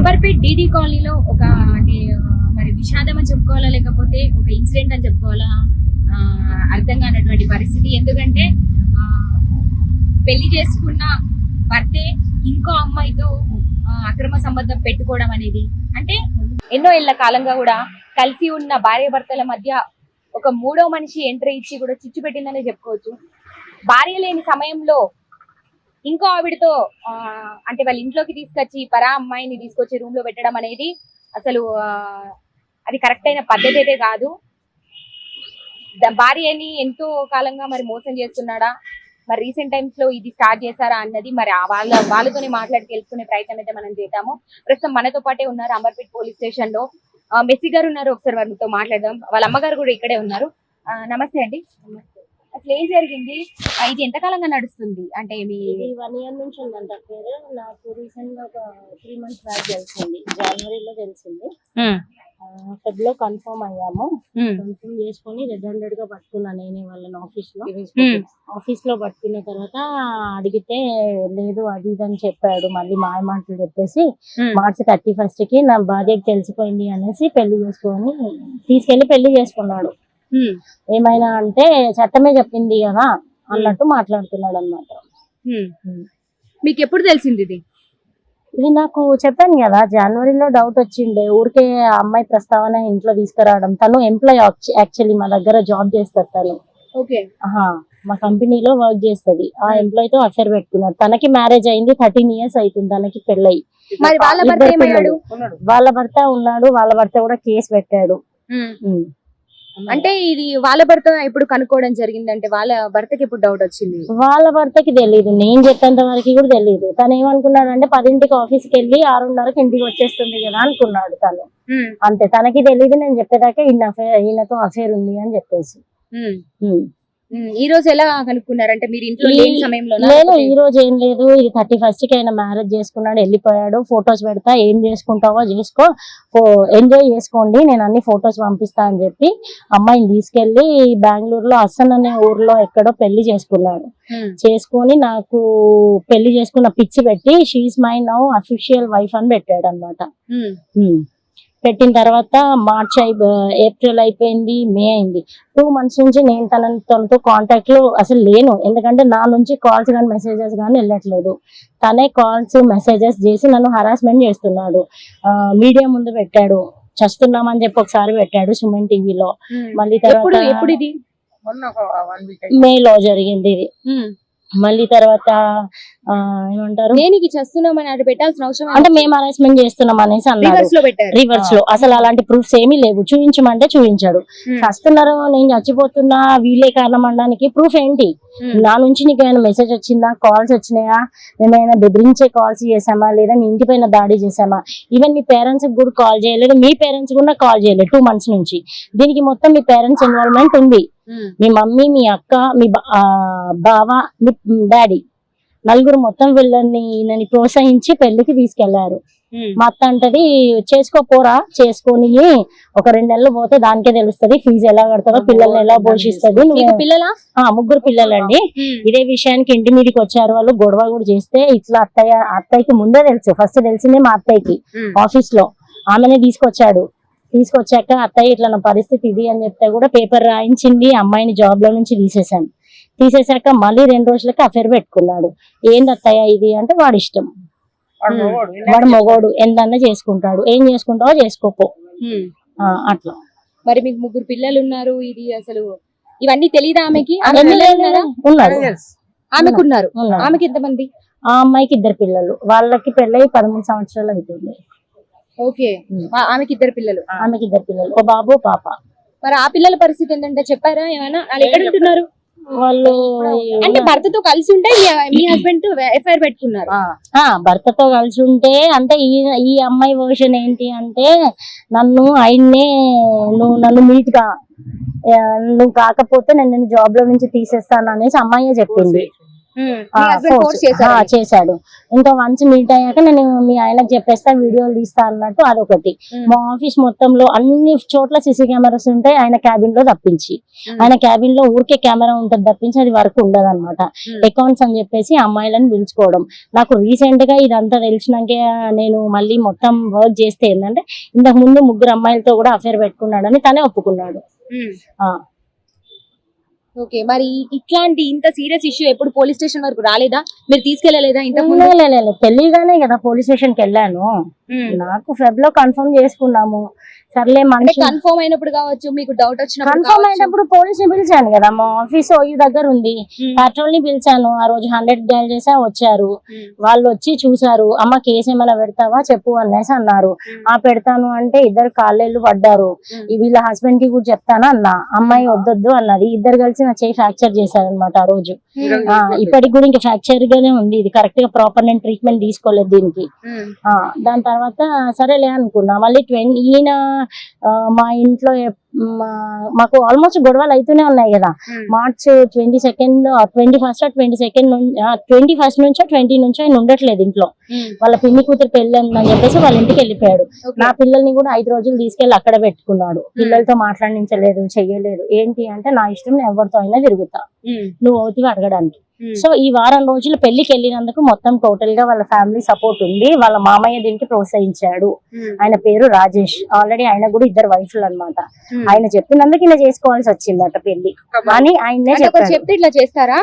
Amberpet DD కాలనీలో ఒక అంటే మరి విషాదం అని చెప్పుకోవాలా లేకపోతే ఒక ఇన్సిడెంట్ అని చెప్పుకోవాలా అర్థం కానటువంటి పరిస్థితి. ఎందుకంటే పెళ్లి చేసుకున్న భర్తే ఇంకో అమ్మాయితో అక్రమ సంబంధం పెట్టుకోవడం అనేది అంటే ఎన్నో ఏళ్ల కాలంగా కూడా కలిసి ఉన్న భార్య భర్తల మధ్య ఒక మూడో మనిషి ఎంట్రీ ఇచ్చి కూడా చిచ్చు పెట్టిందనే చెప్పుకోవచ్చు. భార్య లేని సమయంలో ఇంకో ఆవిడతో అంటే వాళ్ళ ఇంట్లోకి తీసుకొచ్చి పరా అమ్మాయిని తీసుకొచ్చి రూమ్ లో పెట్టడం అనేది అసలు అది కరెక్ట్ అయిన పద్ధతి అయితే కాదు. భార్యని ఎంతో కాలంగా మరి మోసం చేస్తున్నాడా, మరి రీసెంట్ టైమ్స్ లో ఇది స్టార్ట్ చేశారా అన్నది మరి వాళ్ళతోనే మాట్లాడి తెలుసుకునే ప్రయత్నం అయితే మనం చేద్దాము. ప్రస్తుతం మనతో పాటే ఉన్నారు అంబర్పేట్ పోలీస్ స్టేషన్ లో మెస్సీ గారు ఉన్నారు. ఒకసారి వారితో మాట్లాడదాం. వాళ్ళ అమ్మగారు కూడా ఇక్కడే ఉన్నారు. నమస్తే అండి. అసలు ఏం జరిగింది, ఇది ఎంతకాలంగా నడుస్తుంది? అంటే మీ 1 year నుంచి ఉందంట పేరు. నాకు రీసెంట్ గా ఒక 3 months బ్యాక్ తెలిసింది, జనవరిలో తెలిసింది. ఫెబ్ లో కన్ఫర్మ్ అయ్యాము. కన్ఫర్మ్ చేసుకుని రెడ్ హ్యాండెడ్ గా పట్టుకున్నాను నేనే వాళ్ళని ఆఫీస్ లో పట్టుకున్న తర్వాత అడిగితే లేదు అది ఇది అని చెప్పాడు. మళ్ళీ మాయ మాటలు చెప్పేసి మార్చి 31st కి నా భార్యకి తెలిసిపోయింది అనేసి తీసుకెళ్లి పెళ్లి చేసుకున్నాడు. ఏమైనా అంటే చట్టమే చెప్పింది కదా అన్నట్టు మాట్లాడుతున్నాడు అన్నమాట. మీకు ఎప్పుడు తెలిసింది ఇది నాకు చెప్పాను కదా, జనవరిలో డౌట్ వచ్చిండే. ఊరికే అమ్మాయి ప్రస్తావన ఇంట్లో తీసుకురావడం. తను ఎంప్లాయ్ యాక్చువల్లీ మా దగ్గర జాబ్ చేస్తారు తను. మా కంపెనీలో వర్క్ చేస్తుంది. ఆ ఎంప్లాయ్ తో అఫేర్ పెట్టుకున్నారు. తనకి మ్యారేజ్ అయింది, 13 years అవుతుంది తనకి పెళ్ళయి. వాళ్ళ భర్త ఉన్నాడు. వాళ్ళ భర్త కూడా కేసు పెట్టాడు. అంటే ఇది వాళ్ళ భర్త ఇప్పుడు కనుక్కోవడం జరిగిందంటే వాళ్ళ భర్తకి ఇప్పుడు డౌట్ వచ్చింది. వాళ్ళ భర్తకి తెలీదు, నేను చెప్పేంత వరకు కూడా తెలీదు. తను ఏమనుకున్నాడు అంటే 10ంటికి ఆఫీస్కి వెళ్ళి 6:30కి ఇంటికి వచ్చేస్తుంది కదా అనుకున్నాడు తను. అంతే, తనకి తెలీదు నేను చెప్పేదాకా ఈయనతో అఫేర్ ఉంది అని చెప్పేసి. ఈ రోజు ఎలా కనుక్కున్నారంటే మీరు ఇంట్లో లేని సమయంలో? లేదు, ఈ రోజు ఏం లేదు. ఇది 31st కి ఆయన మ్యారేజ్ చేసుకున్నాడు, వెళ్ళిపోయాడు. ఫొటోస్ పెడతా, ఏం చేసుకుంటావో చేసుకో, ఎంజాయ్ చేసుకోండి, నేను అన్ని ఫొటోస్ పంపిస్తా అని చెప్పి అమ్మాయిని తీసుకెళ్లి బెంగళూరులో అస్సన్ అనే ఊర్లో ఎక్కడో పెళ్లి చేసుకున్నాడు. చేసుకొని నాకు పెళ్లి చేసుకున్న పిచ్చి పెట్టి she's my now official wife అని పెట్టాడు అనమాట. పెట్టిన తర్వాత ఏప్రిల్ అయిపోయింది, మే అయింది. 2 months నుంచి నేను తనతో కాంటాక్ట్ లో అసలు లేను. ఎందుకంటే నా నుంచి కాల్స్ కానీ మెసేజెస్ కానీ వెళ్ళట్లేదు. తనే కాల్స్ మెసేజెస్ చేసి నన్ను హరాస్మెంట్ చేస్తున్నాడు. మీడియా ముందు పెట్టాడు, చస్తున్నామని చెప్పి ఒకసారి పెట్టాడు సుమన్ టీవీలో. మళ్ళీ తర్వాత మేలో జరిగింది ఇది. మళ్ళీ తర్వాత ఏమంటారు, దేనికి చేస్తున్నామని అది పెట్టాల్సిన అవసరం అంటే మేము హరాస్మెంట్ చేస్తున్నాం అనేసి అన్నారు. రివర్స్ లో అసలు అలాంటి ప్రూఫ్స్ ఏమీ లేవు. చూపించమంటే చూపించాడు. చస్తున్నారు, నేను చచ్చిపోతున్నా, వీళ్ళే కారణం అనడానికి ప్రూఫ్ ఏంటి? నా నుంచి నీకు ఏమైనా మెసేజ్ వచ్చిందా, కాల్స్ వచ్చినాయా, మేమైనా బెదిరించే కాల్స్ చేసామా, లేదా నీ ఇంటి పైన దాడి చేసామా? ఈవెన్ మీ పేరెంట్స్ కూడా కాల్ చేయలేదు, మీ పేరెంట్స్ కూడా కాల్ చేయలేదు 2 months నుంచి. దీనికి మొత్తం మీ పేరెంట్స్ ఇన్వాల్వ్మెంట్ ఉంది. మీ మమ్మీ, మీ అక్క, మీ బావ, మీ డాడీ, నలుగురు మొత్తం వీళ్ళని నన్ను ప్రోత్సహించి పెళ్లికి తీసుకెళ్లారు. మా అత్త అంటది చేసుకోపోరా, చేసుకొని ఒక 2 నెలలు పోతే దానికే తెలుస్తుంది ఫీజు ఎలా కడతారో, పిల్లల్ని ఎలా పోషిస్తుంది. 3 పిల్లలండి. ఇదే విషయానికి ఇంటి మీదకి వచ్చారు వాళ్ళు. గొడవ కూడా చేస్తే ఇట్లా అత్తయ్యకి ముందే తెలుసు. ఫస్ట్ తెలిసిందే మా అత్తయ్యకి ఆఫీస్ లో. ఆమెనే తీసుకొచ్చాక అత్తయ్య ఇట్లా నా పరిస్థితి ఇది అని చెప్తే కూడా పేపర్ రాయించింది. అమ్మాయిని జాబ్ లో నుంచి తీసేశాక మళ్ళీ 2 రోజులకి అఫేర్ పెట్టుకున్నాడు. ఏంది అత్తయ్య ఇది అంటే వాడి ఇష్టం, వాడు మొగోడు, ఎందన్నా చేసుకుంటాడు, ఏం చేసుకుంటావో చేసుకోపో అట్లా. మరి మీకు 3 పిల్లలు ఉన్నారు. ఇది అసలు ఇవన్నీ తెలియదా ఆమెకి? ఉన్నారు, ఆమెకున్నారు. ఆమెకి ఎంతమంది? ఆ అమ్మాయికి 2 పిల్లలు. వాళ్ళకి పెళ్ళై 13 సంవత్సరాలు అవుతుంది. ఓకే, ఆమెకి 2 పిల్లలు. ఆమెకి 2 పిల్లలు, ఓ బాబు పాప. మరి ఆ పిల్లల పరిస్థితి ఏంటంటే చెప్పారా ఏమైనా? వాళ్ళు ఎక్కడ ఉంటున్నారు? వాళ్ళు అంటే భర్తతో కలిసి ఉంటే మీ హస్బెండ్ తో ఎఫ్ఐఆర్ పెట్టుకున్నారు. భర్తతో కలిసి ఉంటే అంటే ఈ అమ్మాయి వర్షన్ ఏంటి అంటే ఆయన్నే నన్ను మీట్ గా నువ్వు కాకపోతే నేను జాబ్ లో నుంచి తీసేస్తాను అనేసి అమ్మాయే చెప్పింది. చేశాడు. ఇంకా వన్స్ మీట్ అయ్యాక నేను మీ ఆయనకు చెప్పేస్తా, వీడియోలు తీస్తా అన్నట్టు అదొకటి. మా ఆఫీస్ మొత్తంలో అన్ని చోట్ల సీసీ కెమెరాస్ ఉంటాయి, ఆయన క్యాబిన్ లో తప్పించి. ఆయన క్యాబిన్ లో ఊరికే కెమెరా ఉంటది తప్పించి అది వరకు ఉండదు అనమాట. అకౌంట్స్ అని చెప్పేసి అమ్మాయిలను పిలుచుకోవడం. నాకు రీసెంట్ గా ఇదంతా తెలిసినాకే నేను మళ్ళీ మొత్తం వర్క్ చేస్తే ఏంటంటే, ఇంతకు ముందు 3 అమ్మాయిలతో కూడా అఫేర్ పెట్టుకున్నాడని తనే ఒప్పుకున్నాడు. ఓకే, మరి ఇట్లాంటి ఇంత సీరియస్ ఇష్యూ ఎప్పుడు పోలీస్ స్టేషన్ వరకు రాలేదా? మీరు తీసుకెళ్లలేదా? పెళ్లిగానే కదా పోలీస్ స్టేషన్ కి వెళ్ళాను. నాకు ఫెబ్ లో కన్ఫర్మ్ చేసుకున్నాము. సర్లే మనిషి కన్ఫర్మ్ అయినప్పుడు కావచ్చు, మీకు డౌట్ వచ్చినప్పుడు కన్ఫర్మ్ అయినప్పుడు పోలీస్ ని పిలిచాను కదా. మా ఆఫీస్ ఓయూ దగ్గర ఉంది, పెట్రోల్ ని పిలిచాను. ఆ రోజు 100 డయల్ చేసా, వచ్చారు. వాళ్ళు వచ్చి చూసారు. అమ్మ కేసు ఏమైనా పెడతావా చెప్పు అనేసి అన్నారు. పెడతాను అంటే ఇద్దరు కాళ్ళేళ్ళు పడ్డారు. వీళ్ళ హస్బెండ్ కి కూడా చెప్తాను అన్నా. అమ్మాయి వద్దొద్దు అన్నది. ఇద్దరు కలిసి నా చేయి ఫ్రాక్చర్ చేశారు అనమాట ఆ రోజు. ఇప్పటికి కూడా ఇంకా ఫ్రాక్చర్ గానే ఉంది. ఇది కరెక్ట్ గా ప్రాపర్ నేను ట్రీట్మెంట్ తీసుకోలేదు దీనికి. దాని తర్వాత సరేలే అనుకున్నా. మళ్ళీ ఈయన మా ఇంట్లో మాకు ఆల్మోస్ట్ గొడవలు అయితేనే ఉన్నాయి కదా. మార్చ్ 22nd 21st నుంచో 20 నుంచో ఆయన ఉండట్లేదు ఇంట్లో. వాళ్ళ పిన్ని కూతురు పెళ్లి ఉందని చెప్పేసి వాళ్ళ ఇంటికి వెళ్ళిపోయాడు. నా పిల్లల్ని కూడా 5 రోజులు తీసుకెళ్లి అక్కడ పెట్టుకున్నాడు. పిల్లలతో మాట్లాడించలేదు, చెయ్యలేదు. ఏంటి అంటే నా ఇష్టం, నేను ఎవరితో అయినా తిరుగుతా, నువ్వు అవుతావు అడగడానికి. సో ఈ వారం రోజులు పెళ్లికి వెళ్ళినందుకు మొత్తం టోటల్ గా వాళ్ళ ఫ్యామిలీ సపోర్ట్ ఉంది. వాళ్ళ మామయ్య దీనికి ప్రోత్సహించాడు. ఆయన పేరు రాజేష్. ఆల్రెడీ ఆయన కూడా 2 వైఫ్లు అన్నమాట. ఆయన చెప్పినందుకు ఇలా చేసుకోవాల్సి వచ్చిందట పెళ్లి అని ఆయనే చెప్తే ఇట్లా చేస్తారా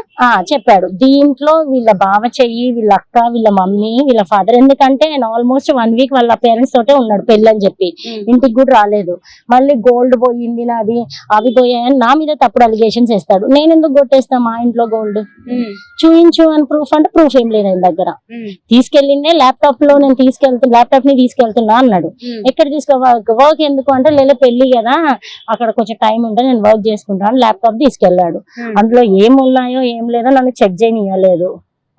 చెప్పాడు. దీంట్లో వీళ్ళ బావ చెయ్యి, వీళ్ళ అక్క, వీళ్ళ మమ్మీ, వీళ్ళ ఫాదర్. ఎందుకంటే ఆయన ఆల్మోస్ట్ 1 వీక్ వాళ్ళ పేరెంట్స్ తోటే ఉన్నాడు పెళ్లి అని చెప్పి. ఇంటికి కూడా రాలేదు. మళ్ళీ గోల్డ్ పోయింది నాది, అవి పోయాయని నా మీద తప్పుడు అలిగేషన్స్ వేస్తాడు. నేను ఎందుకు కొట్టేస్తా మా ఇంట్లో గోల్డ్? చూయించు అని ప్రూఫ్ అంటే ప్రూఫ్ ఏం లేదు ఆయన దగ్గర. తీసుకెళ్ళిందే ల్యాప్టాప్ లో, నేను ల్యాప్టాప్ ని తీసుకెళ్తున్నా అన్నాడు. ఎక్కడ వర్క్ ఎందుకు అంటే లేలే పెళ్లి కదా, అక్కడ కొంచెం టైం ఉంటే నేను వర్క్ చేసుకుంటాను, ల్యాప్టాప్ తీసుకెళ్లాడు. అందులో ఏమున్నాయో ఏం లేదో నన్ను చెక్ చేయనియలేదు,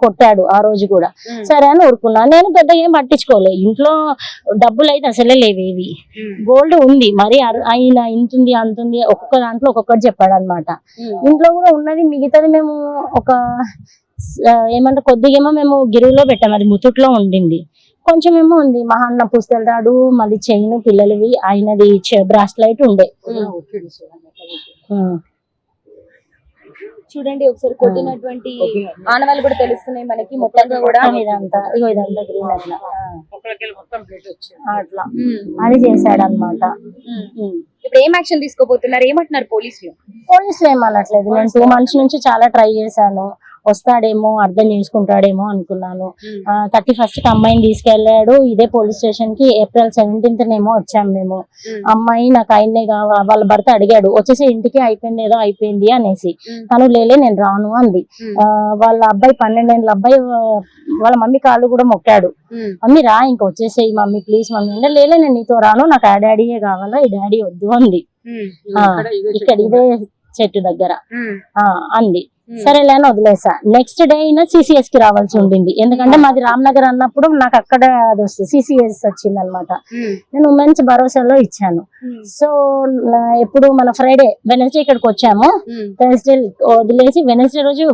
కొట్టాడు ఆ రోజు కూడా. సరే అని ఊరుకున్నా. నేను పెద్దగా ఏం పట్టించుకోలే. ఇంట్లో డబ్బులు అయితే అసలే లేవేవి. గోల్డ్ ఉంది, మరి ఆయన ఇంతుంది అంతుంది ఒక్కొక్క దాంట్లో ఒక్కొక్కటి చెప్పాడు అనమాట. ఇంట్లో కూడా ఉన్నది, మిగతాది మేము ఒక ఏమంటే కొద్దిగేమో మేము గిరువులో పెట్టాము, అది ముతుట్లో ఉండింది. కొంచెం ఏమో ఉంది. మా అన్న పుస్తలు తాడు, మళ్ళీ చైన్ పిల్లలవి, ఆయనది బ్రాస్లైట్ ఉండే. చూడండి ఒకసారి కొట్టినటువంటి ఆనవాళ్ళు కూడా తెలుస్తున్నాయి మనకి. మొత్తంగా కూడా ఇదంతా గ్రీన్ అట్లా అది చేశాడు అనమాట. ఇప్పుడు ఏం యాక్షన్ తీసుకోబోతున్నారు? ఏమంటున్నారు పోలీసులు? పోలీసులు ఏమనట్లేదు. నేను 2 months నుంచి చాలా ట్రై చేశాను. వస్తాడేమో, అర్థం చేసుకుంటాడేమో అనుకున్నాను. 31st కి అమ్మాయిని తీసుకెళ్లాడు ఇదే పోలీస్ స్టేషన్ కి. April 17th నేమో వచ్చాము మేము. అమ్మాయి నాకు ఆయన్నే కావాలి, వాళ్ళ భర్త అడిగాడు వచ్చేసి ఇంటికి, అయిపోయింది ఏదో అయిపోయింది అనేసి. తను లేలే నేను రాను అంది. వాళ్ళ అబ్బాయి 12 ఏళ్ళ అబ్బాయి వాళ్ళ మమ్మీ కాళ్ళు కూడా మొక్కాడు. మమ్మీ రా, ఇంకా వచ్చేసేయి మమ్మీ ప్లీజ్ మమ్మీ అంటే, లేలే నేను నీతో రాను, నాకు ఆ డాడీయే కావాలా, ఈ డాడీ వద్దు అంది. ఇక్కడ ఇదే చెట్టు దగ్గర అంది. సరేలే అని వదిలేసా. నెక్స్ట్ డే అయినా CCS కి రావాల్సి ఉండింది. ఎందుకంటే మాది రామ్నగర్ అన్నప్పుడు నాకు అక్కడ అది వస్తుంది, CCS వచ్చింది అనమాట. నేను ఉమెన్స్ భరోసాలో ఇచ్చాను. సో ఎప్పుడు మన వెనస్డే ఇక్కడికి వచ్చాము. థర్స్డే వదిలేసి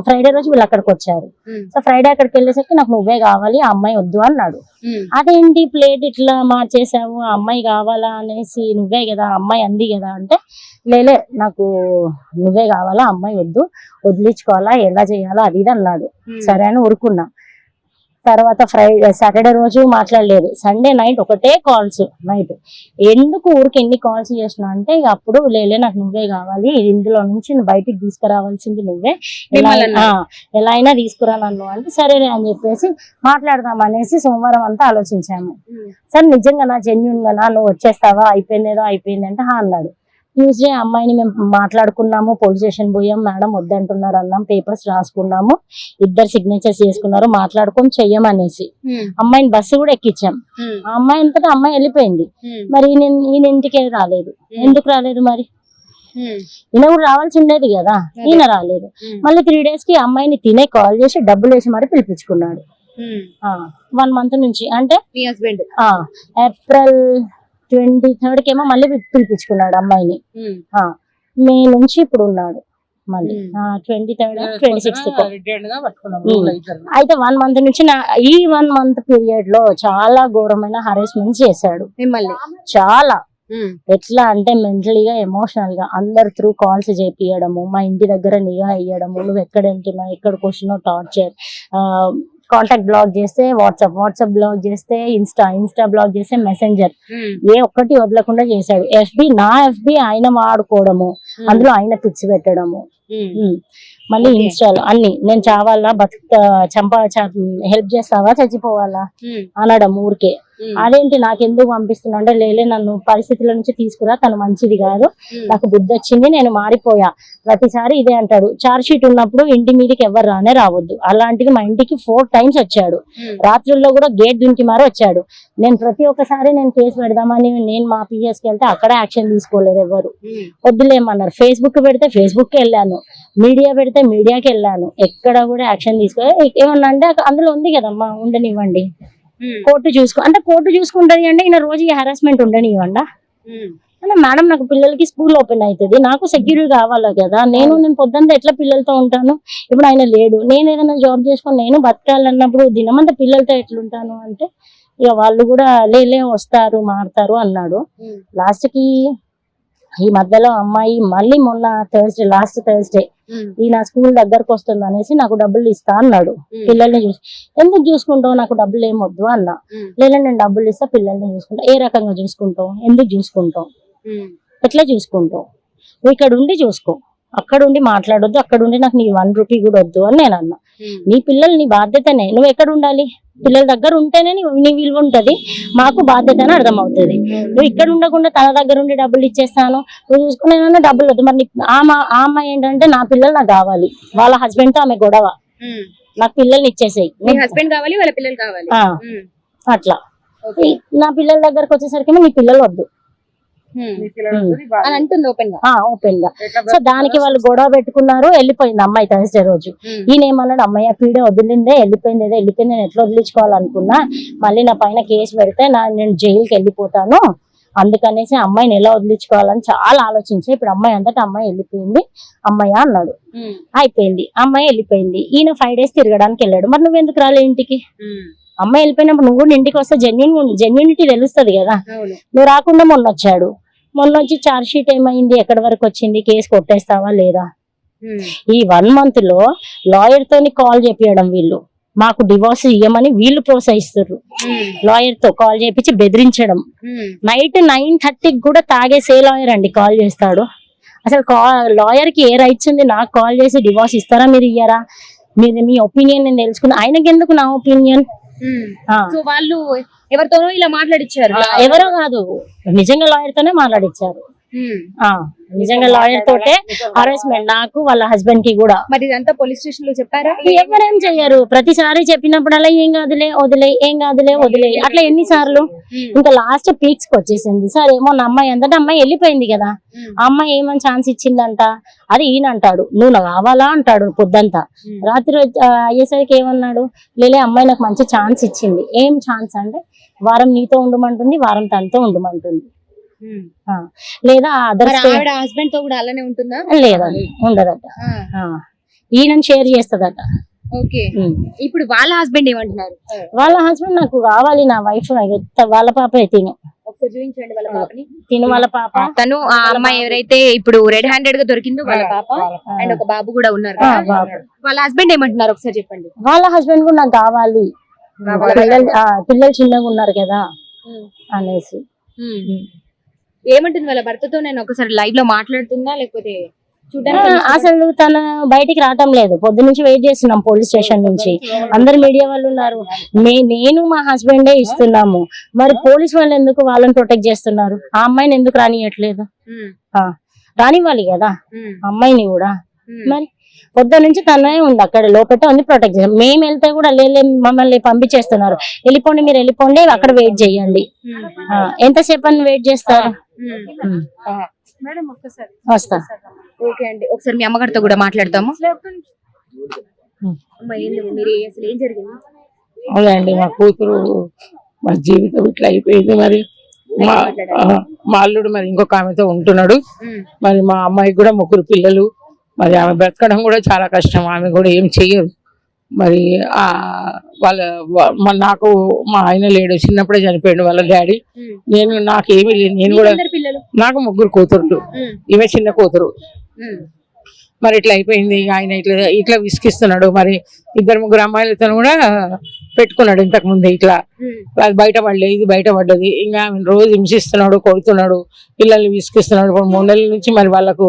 ఫ్రైడే రోజు వీళ్ళు అక్కడికి వచ్చారు. సో ఫ్రైడే అక్కడికి వెళ్ళేసరికి నాకు నువ్వే కావాలి, ఆ అమ్మాయి వద్దు అన్నాడు. అదేంటి ప్లేట్ ఇట్లా మార్చేసావు, ఆ అమ్మాయి కావాలా అనేసి, నువ్వే కదా అమ్మాయి అంది కదా అంటే, లేలే నాకు నువ్వే కావాలా, అమ్మాయి వద్దు, వదిలించుకోవాలా, ఎలా చేయాలా అది ఇది అన్నాడు. సరే అని ఊరుకున్నా. తర్వాత సాటర్డే రోజు మాట్లాడలేదు. సండే నైట్ ఒకటే కాల్స్ నైట్. ఎందుకు ఊరికి ఎన్ని కాల్స్ చేసినా అంటే, ఇక అప్పుడు లేలే నాకు నువ్వే కావాలి, ఇందులో నుంచి బయటికి తీసుకురావాల్సింది నువ్వే, ఎలా అయినా తీసుకురా నన్ను అంటే, సరేలే అని చెప్పేసి మాట్లాడదాం అనేసి సోమవారం అంతా ఆలోచించాము. సరే నిజంగా నా జెన్యూన్ గా నువ్వు వచ్చేస్తావా, అయిపోయిందేదో అయిపోయింది అంటే అన్నాడు. ట్యూస్డే అమ్మాయిని మేము మాట్లాడుకున్నాము, పోలీస్ స్టేషన్ పోయాం, మేడం వద్దంటున్నారు అన్నాం, పేపర్స్ రాసుకున్నాము, 2 సిగ్నేచర్స్ చేసుకున్నారు, మాట్లాడుకొని చెయ్యమనేసి అమ్మాయిని బస్సు కూడా ఎక్కించాం. ఆ అమ్మాయి అంతటా అమ్మాయి వెళ్ళిపోయింది. మరి ఈయన ఇంటికి రాలేదు. ఎందుకు రాలేదు? మరి ఈయన కూడా రావాల్సి ఉండేది కదా, ఈయన రాలేదు. మళ్ళీ 3 days కి అమ్మాయిని తినే కాల్ చేసి డబ్బులు వేసి మరి పిలిపించుకున్నాడు. 1 month నుంచి, అంటే మీ హస్బెండ్ April 23rd కేమో మళ్ళీ పిలిపించుకున్నాడు అమ్మాయిని. మే నుంచి ఇప్పుడు ఉన్నాడు. మళ్ళీ 23rd 26th రిటైర్డ్ గా పట్టుకున్నాం అయితే 1 month నుంచి ఈ 1 month పీరియడ్ లో చాలా ఘోరమైన హరాస్మెంట్ చేశాడు మిమ్మల్ని. చాలా. ఎట్లా అంటే మెంటలీగా ఎమోషనల్ గా అందరు త్రూ కాల్స్ చేపియడము, మా ఇంటి దగ్గర నిఘా వేయడము, నువ్వు ఎక్కడ వెళ్తున్నావు ఎక్కడికి వచ్చినావు టార్చర్, కాంటాక్ట్ బ్లాక్ చేస్తే వాట్సాప్ బ్లాక్ చేస్తే ఇన్స్టా బ్లాక్ చేస్తే మెసెంజర్, ఏ ఒక్కటి వదలకుండా చేశాడు. నా ఎఫ్బి ఆయన వాడుకోవడము, అందులో ఆయన పిచ్చి పెట్టడము, మళ్ళీ ఇన్స్టాలో అన్ని నేను చావాలా హెల్ప్ చేస్తావా చచ్చిపోవాలా అనడం ఊరికే. అదేంటి నాకెందుకు పంపిస్తున్నా అంటే లేలే నన్ను పరిస్థితుల నుంచి తీసుకురా, తను మంచిది కాదు, నాకు బుద్ధి వచ్చింది, నేను మారిపోయా. ప్రతిసారి ఇదే అంటాడు. చార్జ్ షీట్ ఉన్నప్పుడు ఇంటి మీదకి ఎవరు రావద్దు, అలాంటిది మా ఇంటికి 4 times వచ్చాడు. రాత్రుల్లో కూడా గేట్ దునికి మారి వచ్చాడు. నేను ప్రతి ఒక్కసారి నేను కేసు పెడదామని నేను మా పిఎస్కి వెళ్తే అక్కడ యాక్షన్ తీసుకోలేదు ఎవరు, వద్దులేమన్నారు. ఫేస్బుక్ పెడితే ఫేస్బుక్ వెళ్ళాను, మీడియా పెడితే మీడియాకి వెళ్ళాను, ఎక్కడ కూడా యాక్షన్ తీసుకోలేదు. ఏమన్నా అంటే అందులో ఉంది కదమ్మా ఉండనివ్వండి, కోర్టు చూసుకుంటది అంటే ఈయన రోజు హెరాస్మెంట్ ఉండనివ్వండి అంటే మేడం నాకు పిల్లలకి స్కూల్ ఓపెన్ అవుతుంది, నాకు సెక్యూరిటీ కావాలి కదా, నేను పొద్దున్న ఎట్లా పిల్లలతో ఉంటాను, ఇప్పుడు ఆయన లేడు, నేను ఏదైనా జాబ్ చేసుకొని నేను బతకాలన్నప్పుడు దినమంతా పిల్లలతో ఎట్లుంటాను అంటే ఇక వాళ్ళు కూడా లేలే వస్తారు మారుతారు అన్నాడు. లాస్ట్ కి ఈ మధ్యలో అమ్మాయి మళ్ళీ మొన్న లాస్ట్ థర్స్డే ఈయన స్కూల్ దగ్గరకు వస్తుంది అనేసి నాకు డబ్బులు ఇస్తా అన్నాడు. పిల్లల్ని ఎందుకు చూసుకుంటావు, నాకు డబ్బులు ఏం వద్దు అన్నా. లేదా నేను డబ్బులు ఇస్తా పిల్లల్ని చూసుకుంటా. ఏ రకంగా చూసుకుంటావు, ఎందుకు చూసుకుంటావు, ఎట్లా చూసుకుంటావు, నువ్వు ఇక్కడ ఉండి చూసుకో, అక్కడ ఉండి మాట్లాడొద్దు, అక్కడ ఉండి నాకు నీ 1 రూపీ కూడా వద్దు అని నేను అన్నా. నీ పిల్లలు నీ బాధ్యతనే, నువ్వు ఎక్కడ ఉండాలి, పిల్లల దగ్గర ఉంటేనే నీ విలువ ఉంటది, మాకు బాధ్యత అని అర్థమవుతుంది. నువ్వు ఇక్కడ ఉండకుండా తన దగ్గర ఉండి డబ్బులు ఇచ్చేస్తాను నువ్వు చూసుకునే డబ్బులు వద్దు. మరి ఆ అమ్మాయి ఏంటంటే నా పిల్లలు నాకు కావాలి, వాళ్ళ హస్బెండ్ తో ఆమె గొడవ, నాకు పిల్లల్ని ఇచ్చేసాయి, హస్బెండ్ కావాలి వాళ్ళ పిల్లలు కావాలి అట్లా. నా పిల్లల దగ్గరకు వచ్చేసరికి నీ పిల్లలు వద్దు అని అంటుంది ఓపెన్ గా. సో దానికి వాళ్ళు గొడవ పెట్టుకున్నారు. వెళ్ళిపోయింది అమ్మాయి థర్స్డే రోజు. ఈయన ఏమన్నాడు, అమ్మాయి పీడే వదిలిందే వెళ్ళిపోయింది, నేను ఎట్లా వదిలించుకోవాలనుకున్నా, మళ్ళీ నా పైన కేసు పెడితే నేను జైలుకి వెళ్ళిపోతాను, అందుకనేసి అమ్మాయిని ఎలా వదిలించుకోవాలని చాలా ఆలోచించి ఇప్పుడు అమ్మాయి అంతటా అమ్మాయి వెళ్ళిపోయింది అమ్మాయి అన్నాడు. అయిపోయింది, అమ్మాయి వెళ్ళిపోయింది. ఈయన 5 days తిరగడానికి వెళ్ళాడు. మరి నువ్వెందుకు రాలే ఇంటికి, అమ్మాయి వెళ్ళిపోయినప్పుడు నువ్వు కూడా ఇంటికి వస్తే జెన్యూనిటీ తెలుస్తుంది కదా. నువ్వు రాకుండా మొన్న వచ్చి చార్జ్ షీట్ ఏమైంది, ఎక్కడి వరకు వచ్చింది, కేసు కొట్టేస్తావా లేదా. ఈ 1 month లో లాయర్ తోని కాల్ చేపియడం, వీళ్ళు మాకు డివోర్స్ ఇవ్వమని వీళ్ళు ప్రోత్సహిస్తారు. లాయర్ తో కాల్ చేపించి బెదిరించడం. నైట్ 9:30కి కూడా తాగేసే లాయర్ అండి కాల్ చేస్తాడు. అసలు లాయర్ కి ఏ రైట్స్ ఉంది నాకు కాల్ చేసి డివోర్స్ ఇస్తారా మీరు ఇయ్యారా, మీ ఒపీనియన్ నేను తెలుసుకున్నా, ఆయనకి ఎందుకు నా ఒపీనియన్. సో వాళ్ళు ఎవరితోనో ఇలా మాట్లాడిచ్చారు, ఎవరో కాదు నిజంగా లాయర్ తోనే మాట్లాడిచ్చారు. నిజంగా లాయర్ తోటే హరాస్మెంట్ నాకు వాళ్ళ హస్బెండ్ కి కూడా. మరి ఇదంతా పోలీస్ స్టేషన్ లో చెప్పారా? ఎవరేం చెయ్యరు, ప్రతిసారి చెప్పినప్పుడల్లా ఏం కాదులే వదిలే అట్లా ఎన్నిసార్లు. ఇంకా లాస్ట్ పీక్స్ కి వచ్చేసింది. సరే ఏమో నా అమ్మాయి అంటే అమ్మాయి వెళ్ళిపోయింది కదా, ఆ అమ్మాయి ఏమని ఛాన్స్ ఇచ్చిందంట, అది ఈయన అంటాడు, నువ్వు నాకు కావాలా అంటాడు పొద్దంతా. రాత్రి అయ్యేసరికి ఏమన్నాడు, లేలే అమ్మాయి నాకు మంచి ఛాన్స్ ఇచ్చింది. ఏం ఛాన్స్ అంటే వారం నీతో ఉండమంటుంది, వారం తనతో ఉండమంటుంది, లేదా అదర్ హస్బెండ్ తో కూడా అలానే ఉంటుందా? లేదండి ఉండదట, ఈయన షేర్ చేస్తదట. ఓకే, ఇప్పుడు వాళ్ళ హస్బెండ్ ఏమంటున్నారు? వాళ్ళ హస్బెండ్ నాకు కావాలి, నా వైఫ్, వాళ్ళ పాపే తిను, ఒకసారి చూపించండి వాళ్ళ పాపని. తిను వాళ్ళ పాప, తను ఆ అమ్మాయి ఎవరైతే ఇప్పుడు రెడ్ హ్యాండెడ్ గా దొరికిందో వాళ్ళ పాప, అండ్ ఒక బాబు కూడా ఉన్నారు. వాళ్ళ హస్బెండ్ ఏమంటున్నారు ఒకసారి చెప్పండి. వాళ్ళ హస్బెండ్ కూడా నాకు కావాలి, పిల్లలు చిన్నగా ఉన్నారు కదా అనేసి. ఏమంటుంది వాళ్ళ భర్తతో? నేను ఒకసారి లైవ్ లో మాట్లాడుతుందా లేకపోతే అసలు తను బయటికి రావటం లేదు. పొద్దు నుంచి వెయిట్ చేస్తున్నాం పోలీస్ స్టేషన్ నుంచి, అందరు మీడియా వాళ్ళు ఉన్నారు, నేను మా హస్బెండే ఇస్తున్నాము. మరి పోలీస్ వాళ్ళు ఎందుకు వాళ్ళని ప్రొటెక్ట్ చేస్తున్నారు? ఆ అమ్మాయిని ఎందుకు రానియట్లేదు? రానివ్వాలి కదా అమ్మాయిని కూడా. మరి పొద్దు నుంచి తనే ఉంది అక్కడ లోపల ఉంది ప్రొటెక్ట్ చేయాలి. మేము వెళ్తే కూడా లేలే మమ్మల్ని పంపించేస్తున్నారు, వెళ్ళిపోండి మీరు వెళ్ళిపోండి, అక్కడ వెయిట్ చేయండి. ఎంతసేపు అని వెయిట్ చేస్తారు? వస్తా. ఓకే అండి, ఒకసారి మీ అమ్మగారితో కూడా మాట్లాడతాము. మీరు అసలు ఏం జరిగింది? అవునండి, మా కూతురు మా జీవితం ఇట్లా అయిపోయింది. మరి మా అల్లుడు మరి ఇంకొక ఆమెతో ఉంటున్నాడు. మరి మా అమ్మాయికి కూడా 3 పిల్లలు, మరి ఆమె బ్రతకడం కూడా చాలా కష్టం, ఆమె కూడా ఏం చెయ్యదు. మరి నాకు మా ఆయన లేడు, చిన్నప్పుడే చనిపోయాడు వాళ్ళ డాడీ. నాకేమీ లేదు, నేను కూడా నాకు 3 కూతురు, ఈమె చిన్న కూతురు. మరి ఇట్లా అయిపోయింది. ఆయన ఇట్లా విసిగిస్తున్నాడు. మరి 2-3 అమ్మాయిలతో కూడా పెట్టుకున్నాడు ఇంతకు ముందు. ఇట్లా అది బయటపడలే, ఇది బయటపడ్డది. ఇంకా రోజు హింసిస్తున్నాడు, కొడుతున్నాడు, పిల్లల్ని విసిగిస్తున్నాడు. 3 నెలల నుంచి మరి వాళ్ళకు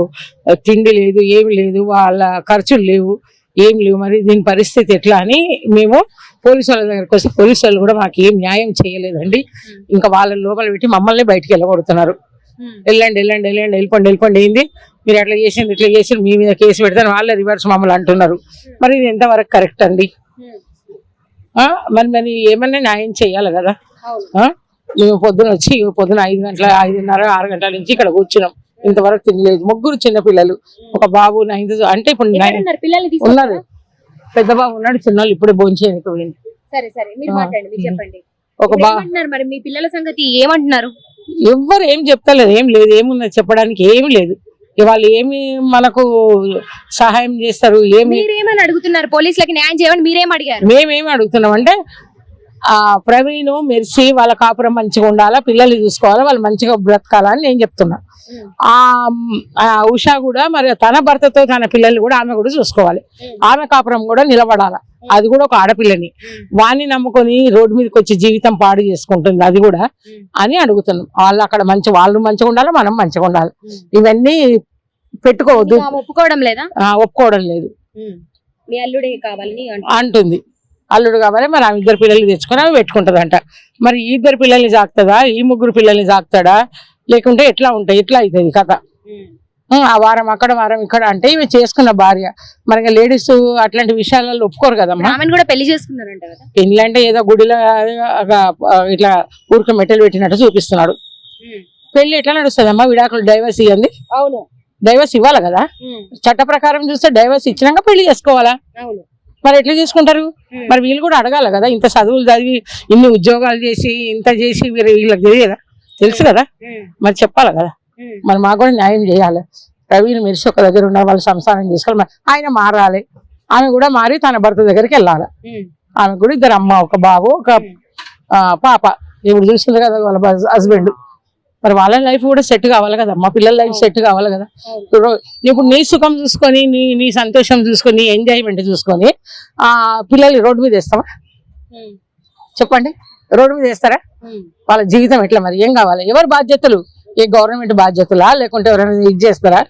తిండి లేదు, ఏమి లేదు, వాళ్ళ ఖర్చులు లేవు, ఏం లేవు. మరి దీని పరిస్థితి ఎట్లా అని మేము పోలీసు వాళ్ళ దగ్గరకు వస్తే పోలీసు వాళ్ళు కూడా మాకు ఏం న్యాయం చేయలేదండి. ఇంకా వాళ్ళ లోపల పెట్టి మమ్మల్ని బయటికి వెళ్ళగొడుతున్నారు. వెళ్ళండి వెళ్ళిపోండి ఏంది మీరు అట్లా చేసింది ఇట్లా చేసి మీ మీద కేసు పెడతాను, వాళ్ళే రివర్స్ మమ్మల్ని అంటున్నారు. మరి ఇది ఎంతవరకు కరెక్ట్ అండి? మరి ఏమన్నా న్యాయం చేయాలి కదా. మేము పొద్దున వచ్చి పొద్దున 5 గంటల 5:30 6 గంటల నుంచి ఇక్కడ కూర్చున్నాం, ఇంతవరకు తినలేదు. 3 చిన్న పిల్లలు, ఒక బాబు 9th, అంటే ఇప్పుడు 9 ఉన్నారు. పెద్ద బాబు ఉన్నాడు, చిన్నోళ్ళు ఇప్పుడే భోంచేయడానికి పోయింది. ఒక మరి మీ పిల్లల సంగతి ఏమంటున్నారు? ఎవ్వరు ఏం చెప్తలేదు, ఏం లేదు, ఏమున్నది చెప్పడానికి ఏమి లేదు. వాళ్ళు ఏమి మనకు సహాయం చేస్తారు? మీరేమని అడుగుతున్నారు? పోలీసులకి న్యాయం చేయమని మీరేం అడిగారు? మేమేమి అడుగుతున్నాం అంటే ప్రవీణ్, మెర్సీ వాళ్ళ కాపురం మంచిగా ఉండాలా, పిల్లల్ని చూసుకోవాలా, వాళ్ళు మంచిగా బ్రతకాలని నేను చెప్తున్నా. ఉషా కూడా మరి తన భర్తతో తన పిల్లల్ని కూడా ఆమె కూడా చూసుకోవాలి, ఆమె కాపురం కూడా నిలబడాలి. అది కూడా ఒక ఆడపిల్లని వాణ్ణి నమ్ముకొని రోడ్డు మీదకి వచ్చి జీవితం పాడు చేసుకుంటుంది అది కూడా అని అడుగుతున్నాం. వాళ్ళు అక్కడ వాళ్ళు మంచిగా ఉండాలి, మనం మంచిగా ఉండాలి. ఇవన్నీ పెట్టుకోవద్దు. ఒప్పుకోవడం లేదు. మీ అల్లుడే కావాలని అంటుంది. అల్లుడు కావాలి, మరి ఆమె 2 పిల్లల్ని తెచ్చుకొని ఆమె పెట్టుకుంటదంట. మరి ఈ 2 పిల్లల్ని సాకుతుందా, ఈ 3 పిల్లల్ని సాకుతాడా, లేకుంటే ఎట్లా ఉంటాయి? ఎట్లా అవుతుంది కథ? ఆ వారం అక్కడ వారం ఇక్కడ అంటే ఇవి చేసుకున్న భార్య. మరి లేడీస్ అట్లాంటి విషయాలలో ఒప్పుకోరు కదమ్మా. కూడా పెళ్లి చేసుకున్నారంట కదా. పెళ్లి అంటే ఏదో గుడిలో ఇట్లా ఊరికి మెట్టలు పెట్టినట్టు చూపిస్తున్నాడు. పెళ్లి ఎట్లా నడుస్తుందమ్మా? విడాకులు డైవర్స్ ఇవ్వండి. అవును, డైవర్స్ ఇవ్వాలి కదా. చట్ట ప్రకారం చూస్తే డైవర్స్ ఇచ్చినాక పెళ్లి చేసుకోవాలా? మరి ఎట్లా చేసుకుంటారు? మరి వీళ్ళు కూడా అడగాలి కదా. ఇంత చదువులు చదివి ఇన్ని ఉద్యోగాలు చేసి ఇంత చేసి వీళ్ళకి తెలియదా? తెలుసు కదా, మరి చెప్పాలి కదా. మరి మాకు కూడా న్యాయం చేయాలి. ప్రవీణ్, మెర్సీ ఒక దగ్గర ఉన్న వాళ్ళు సంసారం చేసుకోవాలి. ఆయన మారాలి, ఆమె కూడా మారి తన భర్త దగ్గరికి వెళ్ళాలి. ఆమె కూడా 2 అమ్మ, ఒక బాబు, ఒక పాప. ఇప్పుడు చూసింది కదా వాళ్ళ హస్బెండ్. మరి వాళ్ళ లైఫ్ కూడా సెట్ కావాలి కదా, మా పిల్లల లైఫ్ సెట్ కావాలి కదా. ఇప్పుడు నీ సుఖం చూసుకొని, నీ సంతోషం చూసుకొని, నీ ఎంజాయ్మెంట్ చూసుకొని పిల్లల్ని రోడ్డు మీద వేస్తావా? చెప్పండి, రోడ్డు మీద వేస్తారా? వాళ్ళ జీవితం ఎట్లా? మరి ఏం కావాలి? ఎవరు బాధ్యతలు? ఏ గవర్నమెంట్ బాధ్యతలా, లేకుంటే ఎవరైనా ఇది చేస్తారా?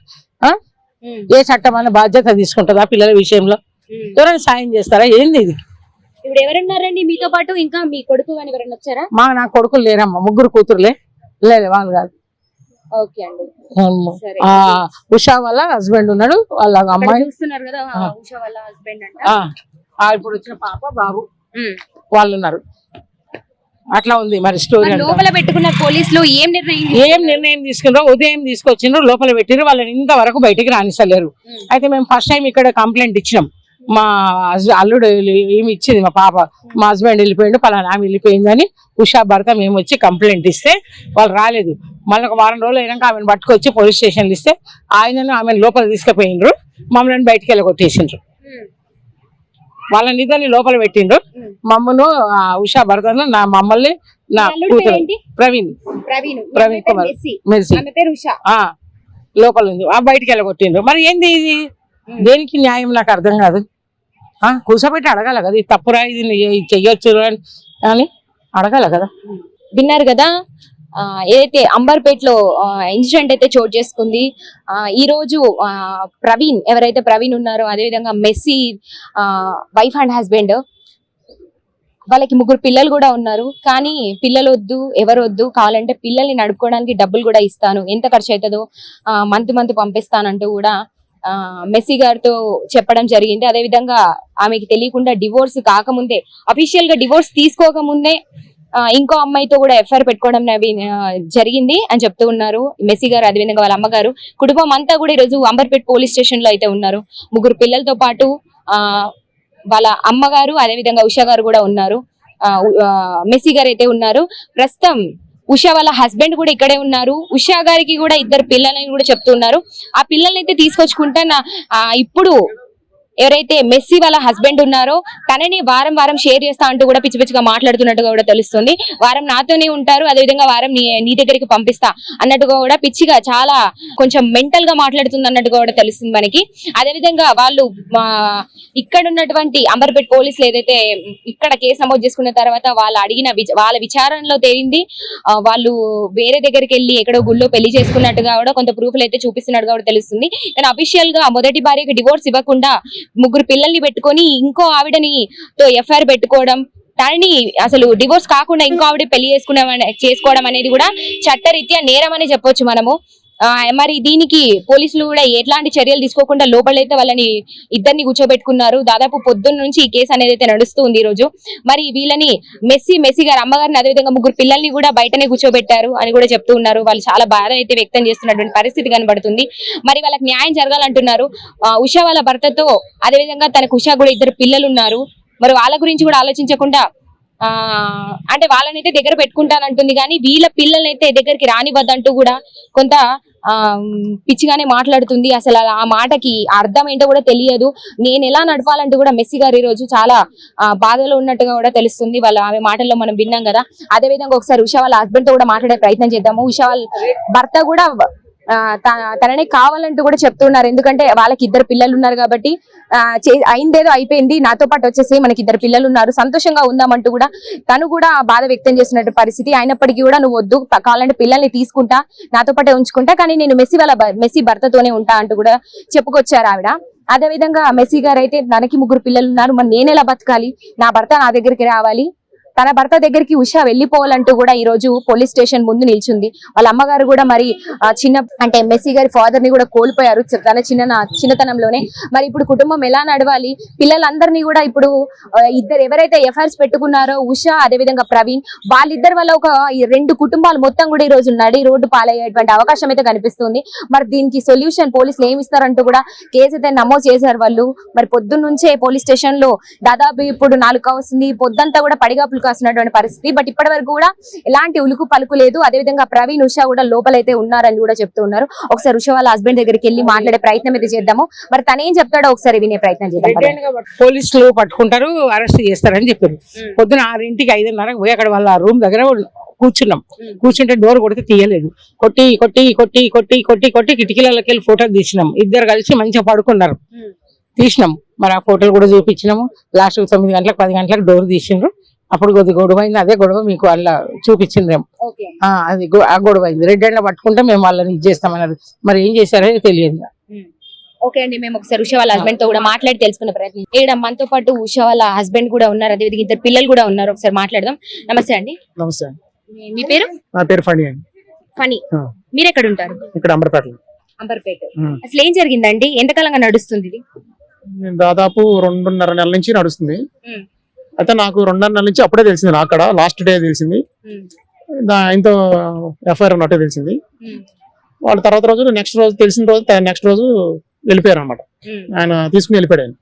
ఏ చట్టం అన్న బాధ్యత తీసుకుంటుందా పిల్లల విషయంలో? ఎవరైనా సాయం చేస్తారా? ఏంది ఇది? ఇప్పుడు ఎవరున్నారండి మీతో పాటు? ఇంకా మీ కొడుకు కానీ ఎవరైనా వచ్చారా? నా కొడుకులు లేరమ్మా, 3 కూతురులే. లేదు, వాళ్ళు కాదు. ఓకే అండి. ఉషా వాళ్ళ హస్బెండ్ ఉన్నాడు, వాళ్ళ అమ్మాయి చూస్తున్నారు కదా, ఉషా వాళ్ళ హస్బెండ్ అంట. ఇప్పుడు వచ్చిన పాప, బాబు వాళ్ళు ఉన్నారు. అట్లా ఉంది మరి స్టోరీ. లోపల పెట్టుకున్న పోలీసులు ఏం నిర్ణయం తీసుకున్నారో ఉదయం తీసుకొచ్చిండ్రు, లోపల పెట్టిండ్రు. వాళ్ళని ఇంతవరకు బయటికి రానిస్తలేరు. అయితే మేము ఫస్ట్ టైం ఇక్కడ కంప్లైంట్ ఇచ్చినాం. మా అల్లుడు ఏమి ఇచ్చింది, మా పాప, మా హస్బెండ్ వెళ్ళిపోయిండు, పలానా ఆమె వెళ్ళిపోయిందని ఉషా భర్త మేము వచ్చి కంప్లైంట్ ఇస్తే వాళ్ళు రాలేదు. మళ్ళీ ఒక వారం రోజులు అయినాక ఆమెను పట్టుకొచ్చి పోలీస్ స్టేషన్లు ఇస్తే ఆయనను ఆమెను లోపల తీసుకుపోయిండ్రు, మమ్మల్ని బయటికి వెళ్ళగొట్టేసిండ్రు. వాళ్ళని ఇద్దరిని లోపల పెట్టిండ్రు, మమ్మను ఉషా భర్తను, మమ్మల్ని నా కూతురు ప్రవీణ్ కుమార్, మెర్సీ లోపల ఉంది, బయటికి వెళ్ళగొట్టిండ్రు. మరి ఏంది ఇది? దేనికి న్యాయం నాకు అర్థం కాదు. కూర్చోబెట్టి అడగాల కదా, ఇది తప్పురా, ఇది చెయ్యొచ్చు అని అడగాల కదా. విన్నారు కదా, ఏదైతే అంబర్పేటలో ఇన్సిడెంట్ అయితే చోటు చేసుకుంది. ఈ రోజు ప్రవీణ్, ఎవరైతే ప్రవీణ్ ఉన్నారో, అదేవిధంగా మెస్సీ వైఫ్ అండ్ హస్బెండ్, వాళ్ళకి 3 పిల్లలు కూడా ఉన్నారు. కానీ పిల్లలు వద్దు, ఎవరు వద్దు, కావాలంటే పిల్లల్ని నడుపుకోవడానికి డబ్బులు కూడా ఇస్తాను, ఎంత ఖర్చు అవుతుందో మంత్ పంపిస్తానంటూ కూడా మెస్సీ గారితో చెప్పడం జరిగింది. అదేవిధంగా ఆమెకి తెలియకుండా డివోర్స్ కాకముందే, అఫీషియల్ గా డివోర్స్ తీసుకోకముందే ఇంకో అమ్మాయితో కూడా ఎఫ్ఐఆర్ పెట్టుకోవడం జరిగింది అని చెప్తూ ఉన్నారు మెస్సీ గారు. అదేవిధంగా వాళ్ళ అమ్మగారు, కుటుంబం అంతా కూడా ఈరోజు అంబర్పేట్ పోలీస్ స్టేషన్ లో అయితే ఉన్నారు. 3 పిల్లలతో పాటు వాళ్ళ అమ్మగారు, అదేవిధంగా ఉషా గారు కూడా ఉన్నారు, మెస్సీ గారు అయితే ఉన్నారు. ప్రస్తుతం ఉషా వాళ్ళ హస్బెండ్ కూడా ఇక్కడే ఉన్నారు. ఉషా గారికి కూడా 2 పిల్లలని కూడా చెప్తున్నారు. ఆ పిల్లల్ని అయితే తీసుకొచ్చుకుంటా ఇప్పుడు ఎవరైతే మెస్సీ వాళ్ళ హస్బెండ్ ఉన్నారో తనని వారం వారం షేర్ చేస్తా అంటూ కూడా పిచ్చి పిచ్చిగా మాట్లాడుతున్నట్టుగా కూడా తెలుస్తుంది. వారం నాతోనే ఉంటారు, అదేవిధంగా వారం నీ దగ్గరికి పంపిస్తా అన్నట్టుగా కూడా పిచ్చిగా చాలా కొంచెం మెంటల్ గా మాట్లాడుతుంది అన్నట్టుగా కూడా తెలుస్తుంది మనకి. అదేవిధంగా వాళ్ళు ఇక్కడ ఉన్నటువంటి అంబర్పేట పోలీసులు ఏదైతే ఇక్కడ కేసు నమోదు చేసుకున్న తర్వాత వాళ్ళు అడిగిన వాళ్ళ విచారణలో తేలింది వాళ్ళు వేరే దగ్గరికి వెళ్ళి ఎక్కడో గుళ్ళో పెళ్లి చేసుకున్నట్టుగా కూడా కొంత ప్రూఫ్లు అయితే చూపిస్తున్నట్టుగా కూడా తెలుస్తుంది. కానీ అఫీషియల్ గా మొదటి భార్యకి డివోర్స్ ఇవ్వకుండా 3 పిల్లల్ని పెట్టుకొని ఇంకో ఆవిడని తో ఎఫ్ఐఆర్ పెట్టుకోవడం, తనని అసలు డివోర్స్ కాకుండా ఇంకో ఆవిడ పెళ్లి చేసుకోవడం అనేది కూడా చట్టరీత్యా నేరం అని చెప్పొచ్చు మనము. మరి దీనికి పోలీసులు కూడా ఎట్లాంటి చర్యలు తీసుకోకుండా లోపలైతే వాళ్ళని 2 కూర్చోబెట్టుకున్నారు. దాదాపు పొద్దున్న నుంచి ఈ కేసు అనేది అయితే నడుస్తుంది ఈ రోజు. మరి వీళ్ళని మెస్సీ గారు అమ్మగారిని అదేవిధంగా 3 పిల్లల్ని కూడా బయటనే కూర్చోబెట్టారు అని కూడా చెప్తూ ఉన్నారు. వాళ్ళు చాలా బాధ అయితే వ్యక్తం చేస్తున్నటువంటి పరిస్థితి కనబడుతుంది. మరి వాళ్ళకి న్యాయం జరగాలంటున్నారు. ఉషా వాళ్ళ భర్తతో అదేవిధంగా తనకు ఉషా కూడా 2 పిల్లలు ఉన్నారు. మరి వాళ్ళ గురించి కూడా ఆలోచించకుండా అంటే వాళ్ళనైతే దగ్గర పెట్టుకుంటానంటుంది కానీ వీళ్ళ పిల్లలనైతే దగ్గరికి రానివ్వద్దంటూ కూడా కొంత పిచ్చిగానే మాట్లాడుతుంది. అసలు ఆ మాటకి అర్థం ఏంటో కూడా తెలియదు. నేను ఎలా నడపాలంటూ కూడా మెస్సీ గారు ఈ రోజు చాలా బాధలో ఉన్నట్టుగా కూడా తెలుస్తుంది. ఆమె మాటల్లో మనం విన్నాం కదా. అదే విధంగా ఒకసారి ఉషా వాళ్ళ హస్బెండ్ తో కూడా మాట్లాడే ప్రయత్నం చేద్దాము. ఉషా వాళ్ళ భర్త కూడా తననే కావాలంటూ కూడా చెప్తున్నారు. ఎందుకంటే వాళ్ళకి 2 పిల్లలు ఉన్నారు కాబట్టి అయిందేదో అయిపోయింది, నాతో పాటు వచ్చేసి మనకి 2 పిల్లలు ఉన్నారు, సంతోషంగా ఉందామంటూ కూడా తను కూడా బాధ వ్యక్తం చేస్తున్నట్టు పరిస్థితి. అయినప్పటికీ కూడా నువ్వు వద్దు, కావాలంటే పిల్లల్ని తీసుకుంటా, నాతో పాటే ఉంచుకుంటా, కానీ నేను మెస్సీ భర్తతోనే ఉంటా అంటూ కూడా చెప్పుకొచ్చారు ఆవిడ. అదే విధంగా మెస్సీ గారు అయితే తనకి 3 పిల్లలు ఉన్నారు, మరి నేను ఎలా బతకాలి, నా భర్త నా దగ్గరికి రావాలి, తన భర్త దగ్గరికి ఉషా వెళ్లిపోవాలంటూ కూడా ఈ రోజు పోలీస్ స్టేషన్ ముందు నిల్చుంది. వాళ్ళ అమ్మగారు కూడా మరి అంటే మెస్సీ గారి ఫాదర్ ని కూడా కోల్పోయారు తన చిన్నతనంలోనే. మరి ఇప్పుడు కుటుంబం ఎలా నడవాలి, పిల్లలందరినీ కూడా ఇప్పుడు ఎవరైతే ఎఫ్ఐఆర్స్ పెట్టుకున్నారో ఉషా అదేవిధంగా ప్రవీణ్, వాళ్ళిద్దరి వల్ల ఒక 2 కుటుంబాలు మొత్తం కూడా ఈ రోజు రోడ్డు పాలయ్యేటువంటి అవకాశం అయితే కనిపిస్తుంది. మరి దీనికి సొల్యూషన్ పోలీసులు ఏమి ఇస్తారంటూ కూడా కేసు అయితే నమోదు చేశారు వాళ్ళు. మరి పొద్దున్న నుంచే పోలీస్ స్టేషన్ లో దాదాపు ఇప్పుడు 4 వస్తుంది, పొద్దంతా కూడా పడిగాపులు కాసినటువంటి పరిస్థితి. బట్ ఇప్పటి వరకు కూడా ఎలాంటి ఉలుకు పలుకు లేదు. అదేవిధంగా ప్రవీణ్ ఉషా కూడా లోపలైతే ఉన్నారని కూడా చెప్తూ ఉన్నారు. ఒకసారి ఉషా వాళ్ళ హస్బెండ్ దగ్గరికి వెళ్ళి మాట్లాడే ప్రయత్నం అయితే చేద్దాము. మరి తను ఏం చెప్తాడో ఒకసారి వినే ప్రయత్నం చేద్దాం. పోలీసులు పట్టుకుంటారు, అరెస్ట్ చేస్తారని చెప్పారు. పొద్దున 6కి 5:30 పోయి అక్కడ వాళ్ళ రూమ్ దగ్గర కూర్చున్నాం. కూర్చుంటే డోర్ కొడితే తీయలేదు. కొట్టి కొట్టి కొట్టి కొట్టి కొట్టి కొట్టి కిటికీలకి వెళ్ళి ఫోటోలు తీసినాం. 2 కలిసి మంచిగా పడుకున్నారు, తీసినాం. మరి ఆ ఫోటోలు కూడా చూపించినాము. లాస్ట్ 9 గంటలకు 10 గంటలకు డోర్ తీసిండ్రు. అప్పుడు కొద్ది గొడవ అయింది. అదే గొడవ మీకు వాళ్ళ చూపించిండ్రేమో, అది ఆ గొడవ అయింది. రెడ్ హ్యాండ్ పట్టుకుంటే మేము వాళ్ళని ఇది చేస్తామన్నారు. మరి ఏం చేశారో తెలియదు. ఓకే అండి, మేము ఒకసారి ఉషా వాళ్ళ హస్బెండ్ తో కూడా మాట్లాడి తెలుసుకునే ప్రయత్నం. ఇక్కడ మనతో పాటు ఉషా వాళ్ళ హస్బెండ్ కూడా ఉన్నారు, అదేవిధంగా 2 పిల్లలు కూడా ఉన్నారు. ఒకసారి మాట్లాడదాం. నమస్తే అండి. నమస్తే. మీ పేరు? నా పేరు ఫణి అండి. ఫణి, మీరు ఎక్కడ ఉంటారు? ఇక్కడ అంబర్పేటలో. అంబర్పేట. అసలు ఏం జరిగిందండి, ఎంతకాలంగా నడుస్తుంది ఇది? దాదాపు 2.5 నెలల నుంచి నడుస్తుంది. అయితే నాకు 2.5 నెలల నుంచి అప్పుడే తెలిసింది, నాకు అక్కడ లాస్ట్ డే తెలిసింది. ఆయనతో ఎఫ్ఐఆర్ ఉన్నట్టే తెలిసింది. వాళ్ళు తర్వాత రోజు నెక్స్ట్ రోజు వెళ్ళిపోయారు అనమాట. ఆయన తీసుకుని వెళ్ళిపోయాడు. ఆయన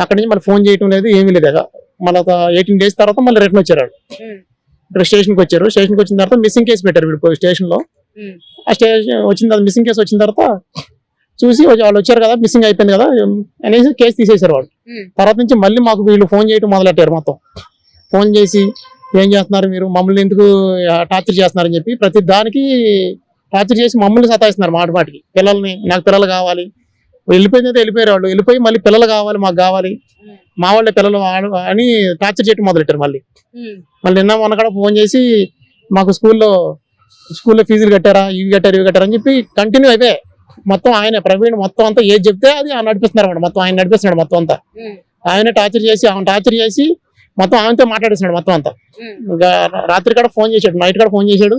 అక్కడి నుంచి మళ్ళీ ఫోన్ చేయటం లేదు, ఏమీ లేదు. మళ్ళీ 18 days తర్వాత మళ్ళీ రిటర్న్ వచ్చారు. ఇక్కడ స్టేషన్కి వచ్చారు. స్టేషన్కి వచ్చిన తర్వాత మిస్సింగ్ కేసు పెట్టారు వీళ్ళు స్టేషన్ లో. ఆ స్టేషన్ వచ్చిన తర్వాత మిస్సింగ్ కేసు వచ్చిన తర్వాత చూసి వాళ్ళు వచ్చారు కదా, మిస్సింగ్ అయిపోయింది కదా అనేసి కేసు తీసేశారు వాళ్ళు. తర్వాత నుంచి మళ్ళీ మాకు వీళ్ళు ఫోన్ చేయడం మొదలెట్టారు. మొత్తం ఫోన్ చేసి ఏం చేస్తున్నారు మీరు, మమ్మల్ని ఎందుకు టార్చర్ చేస్తున్నారని చెప్పి ప్రతి దానికి టార్చర్ చేసి మమ్మల్ని సతాయిస్తున్నారు. మాటికి పిల్లల్ని, నాకు పిల్లలు కావాలి, వెళ్ళిపోయింది వెళ్ళిపోయారు వాళ్ళు. వెళ్ళిపోయి మళ్ళీ పిల్లలు కావాలి, మాకు కావాలి, మా వాళ్ళే పిల్లలు అని టార్చర్ చేయడం మొదలెట్టారు. మళ్ళీ నిన్న మొన్న కూడా ఫోన్ చేసి మాకు స్కూల్లో ఫీజులు కట్టారా, ఇవి కట్టారా అని చెప్పి కంటిన్యూ అయిపోయాయి. మొత్తం ఆయన ప్రవీణ్ మొత్తం అంతా ఏది చెప్తే అది నడిపిస్తున్నారు అన్నమాట. మొత్తం ఆయన నడిపిస్తున్నాడు. మొత్తం అంతా ఆయన టార్చర్ చేసి మొత్తం ఆయనతో మాట్లాడిస్తున్నాడు మొత్తం అంతా. ఇంకా రాత్రి కూడా ఫోన్ చేశాడు, నైట్ కూడా ఫోన్ చేశాడు.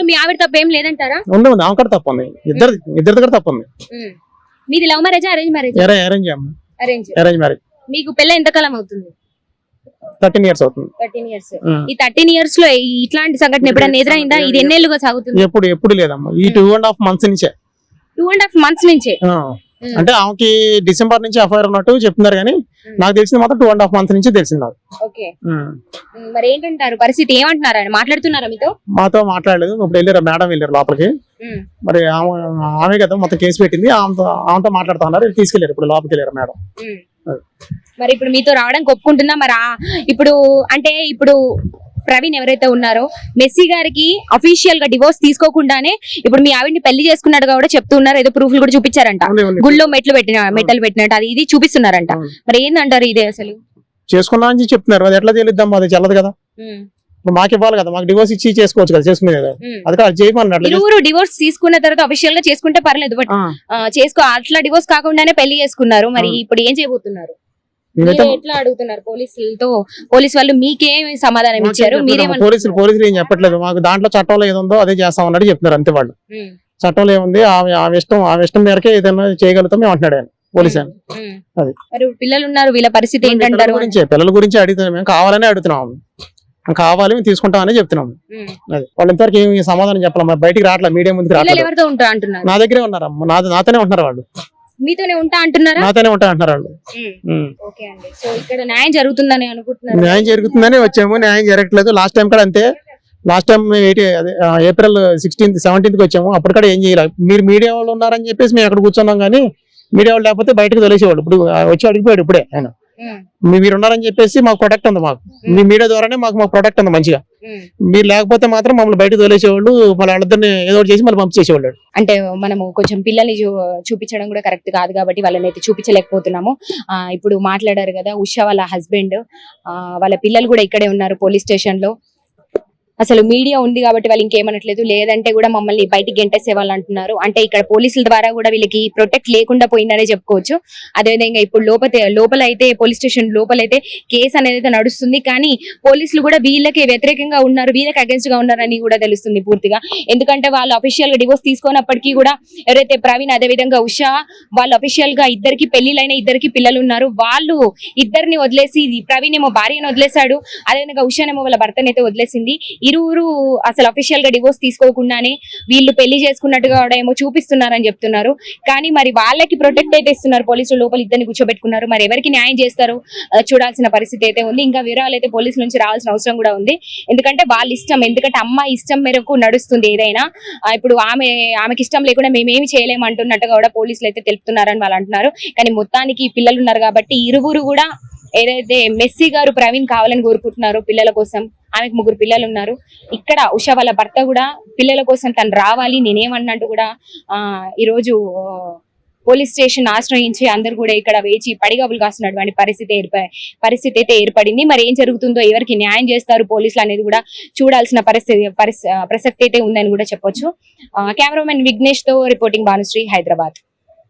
మీ ఆవిడ తప్ప ఏం లేదంటారా? ఉంది, ఆమె కూడా తప్పు ఉంది. ఇద్దరిది కూడా తప్పు ఉంది. మీది love marriage, arrange marriage? Arrange marriage. మీకు పెళ్ళి ఎంతకాలం అవుతుంది? 13 years అవుతుంది. 13 years. ఈ 13 years లో ఇట్లాంటి సంఘటన ఎప్పుడైనా ఎదురైందా? ఇది ఎన్నేళ్లుగా సాగుతుంది? ఎప్పుడు లేదమ్మా, ఈ 2.5 months నుంచే. 2.5 months నుంచే అంటే ఆమెకి డిసెంబర్ నుంచి ఎఫ్ఐఆర్ ఉన్నట్టు చెప్తున్నారు కానీ నాకు తెలిసింది మాత్రం 2.5 months నుంచి తెలిసింది నాకు. ఓకే. మరి ఏంటంటారు పరిస్థితి, ఏమంటున్నారు ఆయన, మాట్లాడుతున్నారా మీతో? మాతో మాట్లాడలేదు. ఇప్పుడు వెళ్ళారు మేడం, వెళ్ళారు లోపలికి. మరి ఆమె కదా మొత్తం కేసు పెట్టింది, ఆమెతో మాట్లాడుతున్నారు, తీసుకెళ్లారు. ఇప్పుడు లోపలికి వెళ్ళారు మేడం. మరి ఇప్పుడు మీతో రావడానికి ఒప్పుకుంటుందా? మరి ఇప్పుడు అంటే ఇప్పుడు ప్రవీణ్ ఎవరైతే ఉన్నారో మెస్సీ గారికి అఫీషియల్ గా డివోర్స్ తీసుకోకుండానే ఇప్పుడు మీ ఆవిడ్ని పెళ్లి చేసుకున్నట్టుగా కూడా చెప్తున్నారు. ఏదో ప్రూఫ్లు కూడా చూపించారంట, గుళ్ళో మెట్లు పెట్టినట్టు అది ఇది చూపిస్తున్నారంట. మరి ఏందంటారు ఇదే అసలు? చేసుకున్నా అని చెప్తున్నారు, అది ఎట్లా తెలియద్దాం, అది చెల్లదు కదా. ఇప్పుడు మాకు ఇవ్వాలి కదా, మాకు డివోర్స్ ఇచ్చి చేసుకోవచ్చు కదా, చేసుకునేది కదా. అది కాదు చేయమన్నట్లు. ఇరువురు డివోర్స్ తీసుకున్న తర్వాత అఫీషియల్ గా చేసుకుంటే పర్లేదు, బట్ అట్లా డివోర్స్ కాకుండానే పెళ్లి చేసుకున్నారు. మరి ఇప్పుడు ఏం చేయబోతున్నారు? ఎట్లా అడుగుతున్నారు పోలీస్ వాళ్ళు? మీకేం సమాధానం ఇచ్చారు? పోలీసులు ఏం చెప్పట్లేదు మాకు. దాంట్లో చట్టంలో ఏదుందో అదే చేస్తాం అన్నట్టు చెప్తున్నారు అంతే వాళ్ళు. చట్టంలో ఏముంది, ఆమె ఇష్టం మేరకే ఏదైనా చేయగలుగుతాం మేము అంటున్నాడు ఆయన, పోలీస్ ఆయన. అది పిల్లలు ఉన్నారు, వీళ్ళ పరిస్థితి ఏంటంటారు? పిల్లల గురించి అడుగుతున్నాం, మేము కావాలనే అడుగుతున్నాం. కావాలి మేము తీసుకుంటామని చెప్తున్నాం. అది వాళ్ళు ఇంతవరకు ఏమి సమాధానం చెప్పాలి, బయటికి రావట్లేదు, మీడియా ముందుకు రావట్లేదు. నా దగ్గరే ఉన్నారు, నాతోనే ఉంటున్నారు వాళ్ళు. మీతోనే ఉంటా అంటున్నారా? నాతోనే ఉంటా అంటున్నారు వాళ్ళు. ఓకే అండి. సో ఇక్కడ న్యాయం జరుగుతుందని అనుకుంటున్నారు? న్యాయం జరుగుతుందని వచ్చాము, న్యాయం జరగట్లేదు. లాస్ట్ టైం కూడా అంతే. Last time April 16th 17th వచ్చాము, అప్పుడు కూడా ఏం చేయాలి. మీరు మీడియా వాళ్ళు ఉన్నారని చెప్పేసి మేము అక్కడ కూర్చున్నాం, కానీ మీడియా వాళ్ళు లేకపోతే బయటకు తొలేసేవాళ్ళు. ఇప్పుడు వచ్చి అడిగిపోయాడు ఇప్పుడే ఆయన, మీరు ఉన్నారని చెప్పేసి మాకు ప్రొటెక్ట్ ఉంది. మాకు మీ మీడియా ద్వారానే మాకు ప్రొటెక్ట్ ఉంది మంచిగా. మీరు లేకపోతే మాత్రం మమ్మల్ని బయటకు తోలేసేవాళ్ళు, మళ్ళీ వాళ్ళిద్దరిని ఏదో చేసి మళ్ళీ పంపించేసేవాళ్ళు. అంటే మనము కొంచెం పిల్లల్ని చూపించడం కూడా కరెక్ట్ కాదు కాబట్టి వాళ్ళని అయితే చూపించలేకపోతున్నాము. ఇప్పుడు మాట్లాడారు కదా ఉషా వాళ్ళ హస్బెండ్, వాళ్ళ పిల్లలు కూడా ఇక్కడే ఉన్నారు పోలీస్ స్టేషన్ లో. అసలు మీడియా ఉంది కాబట్టి వాళ్ళు ఇంకేమనట్లేదు, లేదంటే కూడా మమ్మల్ని బయటికి గెంటేసే వాళ్ళు అంటున్నారు. అంటే ఇక్కడ పోలీసుల ద్వారా కూడా వీళ్ళకి ప్రొటెక్ట్ లేకుండా పోయిందనే చెప్పుకోవచ్చు. అదేవిధంగా ఇప్పుడు లోపల అయితే పోలీస్ స్టేషన్ లోపలైతే కేసు అనేది అయితే నడుస్తుంది, కానీ పోలీసులు కూడా వీళ్ళకి వ్యతిరేకంగా ఉన్నారు, వీళ్ళకి అగెన్స్ట్ గా ఉన్నారని కూడా తెలుస్తుంది పూర్తిగా. ఎందుకంటే వాళ్ళు అఫీషియల్ గా డివోర్స్ తీసుకున్నప్పటికీ కూడా ఎవరైతే ప్రవీణ్ అదేవిధంగా ఉషా వాళ్ళు అఫీషియల్ గా ఇద్దరికి పెళ్లిలైన ఇద్దరికి పిల్లలు ఉన్నారు. వాళ్ళు ఇద్దరిని వదిలేసి, ప్రవీణ్ ఏమో భార్యను వదిలేశాడు, అదేవిధంగా ఉషానేమో వాళ్ళ భర్తనైతే వదిలేసింది. ఇరువురు అసలు అఫీషియల్ గా డివోర్స్ తీసుకోకుండానే వీళ్ళు పెళ్లి చేసుకున్నట్టుగా ఏమో చూపిస్తున్నారని చెప్తున్నారు. కానీ మరి వాళ్ళకి ప్రొటెక్ట్ అయితే ఇస్తున్నారు పోలీసులు, లోపల ఇద్దరిని కూర్చోబెట్టుకున్నారు. మరి ఎవరికి న్యాయం చేస్తారు చూడాల్సిన పరిస్థితి అయితే ఉంది. ఇంకా వివరాలు అయితే పోలీసుల నుంచి రావాల్సిన అవసరం కూడా ఉంది. ఎందుకంటే వాళ్ళ ఇష్టం, ఎందుకంటే అమ్మాయి ఇష్టం మేరకు నడుస్తుంది ఏదైనా. ఇప్పుడు ఆమెకి ఇష్టం లేకుండా మేమేమి చేయలేము అంటున్నట్టుగా కూడా పోలీసులు అయితే తెలుపుతున్నారని వాళ్ళు అంటున్నారు. కానీ మొత్తానికి పిల్లలు ఉన్నారు కాబట్టి ఇరువురు కూడా ఏదైతే మెస్సీ గారు ప్రవీణ్ కావాలని కోరుకుంటున్నారో పిల్లల కోసం, ఆమెకు 3 పిల్లలు ఉన్నారు. ఇక్కడ ఉషా వాళ్ళ భర్త కూడా పిల్లల కోసం తను రావాలి, నేనేమన్నట్టు కూడా ఈరోజు పోలీస్ స్టేషన్ ఆశ్రయించి అందరు కూడా ఇక్కడ వేచి పడిగాపులు కాస్తున్నటువంటి పరిస్థితి అయితే ఏర్పడింది. మరి ఏం జరుగుతుందో, ఎవరికి న్యాయం చేస్తారు పోలీసులు అనేది కూడా చూడాల్సిన ప్రసక్తి అయితే ఉందని కూడా చెప్పొచ్చు. కెమెరామెన్ విఘ్నేష్ తో రిపోర్టింగ్ భానుశ్రీ, హైదరాబాద్.